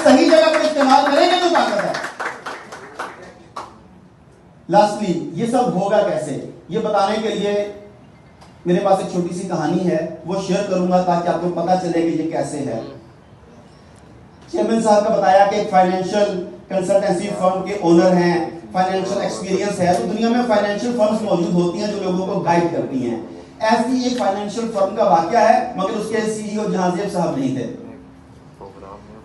सही जगह पर इस्तेमाल करेंगे तो ताकत है। लास्टली ये सब होगा कैसे, ये बताने के लिए मेरे पास एक छोटी सी कहानी है, वो शेयर करूंगा ताकि आपको पता चले कि ये कैसे है। चेयरमैन साहब का बताया कि एक फाइनेंशियल कंसल्टेंसी फर्म के ओनर हैं, फाइनेंशियल एक्सपीरियंस है, तो दुनिया में फाइनेंशियल फर्म्स मौजूद होती हैं जो लोगों को गाइड करती हैं। ऐसी एक फाइनेंशियल फर्म का वाकया है, मगर उसके सीईओ जहांजेब साहब नहीं थे।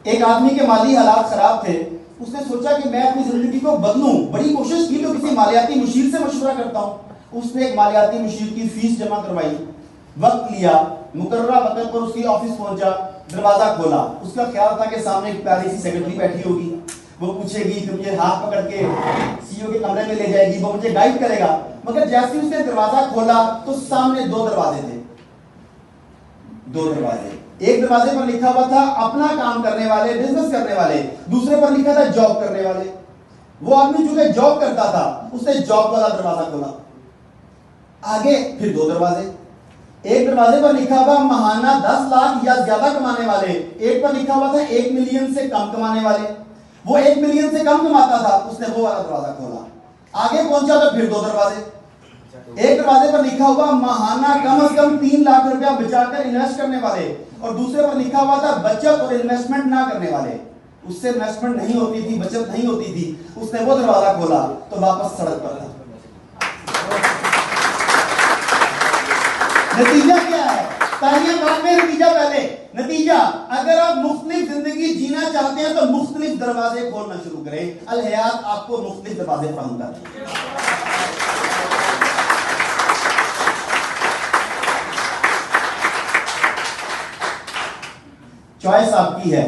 एक आदमी के माली हालात खराब थे, उसने सोचा कि मैं अपनी जिंदगी को बदलूं। बड़ी कोशिश की तो किसी मालियाती मुशीर से मशवरा करता हूं। उसने एक मालियाती मुशीर की फीस जमा करवाई, वक्त लिया, मुकर्ररा वक्त पर उसकी ऑफिस पहुंचा, दरवाजा खोला। उसका ख्याल था कि सामने एक प्यारी सी सेक्रेटरी बैठी होगी, वो पूछेगी, फिर मुझे हाथ पकड़ के सीईओ के कमरे में ले जाएगी, वो मुझे गाइड करेगा। मगर जैसे उसने दरवाजा खोला तो सामने दो दरवाजे थे, दो दरवाजे। एक दरवाजे पर लिखा हुआ था अपना काम करने वाले, बिजनेस करने वाले, दूसरे पर लिखा था जॉब करने वाले। वो आदमी जो जॉब करता था उसने जॉब वाला दरवाजा खोला। आगे फिर दो दरवाजे, एक दरवाजे पर लिखा हुआ महाना 10 लाख या ज्यादा कमाने वाले, एक पर लिखा हुआ था 1 मिलियन से कम कमाने वाले। वो 1 मिलियन से कम कमाता था, उसने वो वाला दरवाजा खोला। आगे पहुंचा तो फिर दो दरवाजे, एक दरवाजे पर लिखा हुआ महाना कम से कम 3 लाख रुपया बचाकर इन्वेस्ट करने वाले, और दूसरे पर लिखा हुआ था बचत और इन्वेस्टमेंट ना करने वाले। उससे इन्वेस्टमेंट नहीं होती थी, बचत नहीं होती थी। उसने वो दरवाजा खोला तो वापस सड़क पर था। नतीजा क्या है? तालियां बाद में, नतीजा पहले। नतीजा, अगर आप मुख्तलिफ जिंदगी जीना चाहते हैं तो मुख्तलिफ दरवाजे खोलना शुरू करें। अल हयात आपको मुख्तलिफ दरवाजे फराहम करती है। चॉइस आपकी है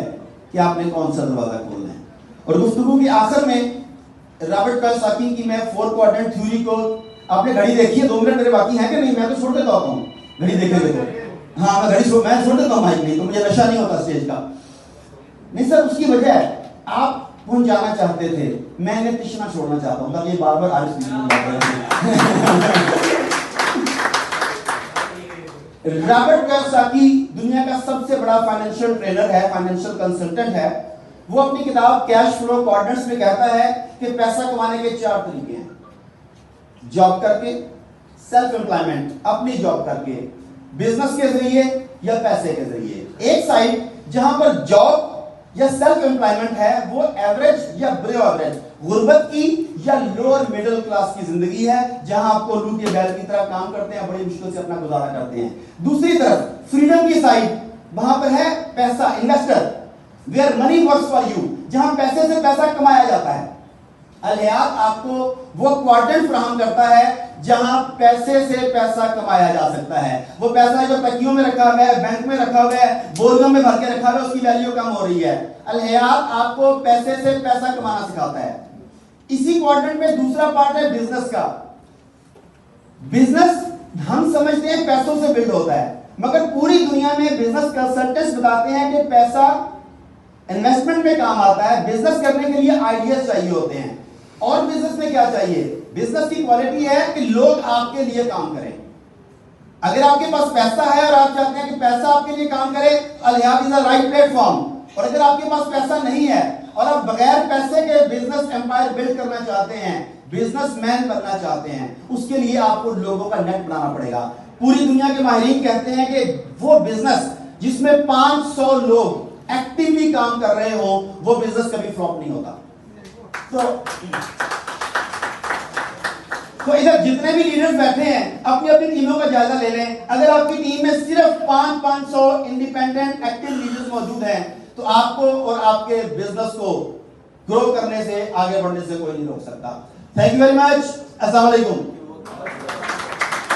कि आपने कौन सा दरवाजा खोलना है। और गुफ्तगू के आखिर में रॉबर्ट कियोसाकी की मैं 4 क्वाड्रेंट थ्योरी को, आपने घड़ी देखी है? 2 मिनट मेरे बाकी है कि नहीं? मैं तो छोड़ देता होता हूँ घड़ी देखे हुए तो। हाँ, मैं घड़ी मैं छोड़ देता हूँ माइक, नहीं तो मुझे नशा नहीं होता स्टेज का। नहीं सर, उसकी वजह है आप कौन जाना चाहते थे, मैंने तिश्ना छोड़ना चाहता हूँ ताकि बार बार आरिफ रॉबर्ट कियोसाकी दुनिया का सबसे बड़ा फाइनेंशियल ट्रेनर है, फाइनेंशियल कंसल्टेंट है। वो अपनी किताब कैश फ्लो क्वाड्रेंट्स में कहता है कि पैसा कमाने के 4 तरीके हैं। जॉब करके, सेल्फ एम्प्लॉयमेंट, अपनी जॉब करके, बिजनेस के जरिए या पैसे के जरिए। एक साइड जहां पर जॉब या सेल्फ एम्प्लॉयमेंट है वो एवरेज या बिलो एवरेज, गुर्बत की या लोअर मिडिल क्लास की जिंदगी है, जहां आपको लूट बैल की तरह काम करते हैं, बड़ी मुश्किल से अपना गुजारा करते हैं। दूसरी तरफ फ्रीडम की साइड, वहां पर है पैसा, investor, where money works for you, जहां पैसे से पैसा कमाया जाता है। अल हयात आपको वो क्वाड्रेंट फराहम करता है जहां पैसे से पैसा कमाया जा सकता है। वो पैसा जो तकियों में रखा हुआ है, बैंक में रखा हुआ है, बोरियों में भर के रखा हुआ है, उसकी वैल्यू कम हो रही है। अल हयात आपको पैसे से पैसा कमाना सिखाता है। इसी क्वाड्रेंट में दूसरा पार्ट है बिजनेस का। बिजनेस हम समझते हैं पैसों से बिल्ड होता है, मगर पूरी दुनिया में बिजनेस कंसल्टेंट्स बताते हैं कि पैसा इन्वेस्टमेंट में काम आता है। बिजनेस करने के लिए आइडियाज चाहिए होते हैं। और बिजनेस में क्या चाहिए? बिजनेस की क्वालिटी है कि लोग आपके लिए काम करें। अगर आपके पास पैसा है और आप चाहते हैं कि पैसा आपके लिए काम करे, अल हयात इज द राइट प्लेटफॉर्म। और अगर आपके पास पैसा नहीं है और आप बगैर पैसे के बिजनेस एम्पायर बिल्ड करना चाहते हैं, बिजनेसमैन बनना चाहते हैं, उसके लिए आपको लोगों का नेट बनाना पड़ेगा। पूरी दुनिया के माहिरीन कहते हैं कि वो बिजनेस जिसमें 500 लोग एक्टिवली काम कर रहे हो, वो बिजनेस कभी फ्लॉप नहीं होता। तो इधर जितने भी लीडर्स बैठे हैं अपनी अपनी टीमों का जायजा ले लें। अगर आपकी टीम में सिर्फ 500 इंडिपेंडेंट एक्टिव लीडर्स मौजूद हैं तो आपको और आपके बिजनेस को ग्रो करने से, आगे बढ़ने से कोई नहीं रोक सकता। Thank you very much. अस्सलाम वालेकुम।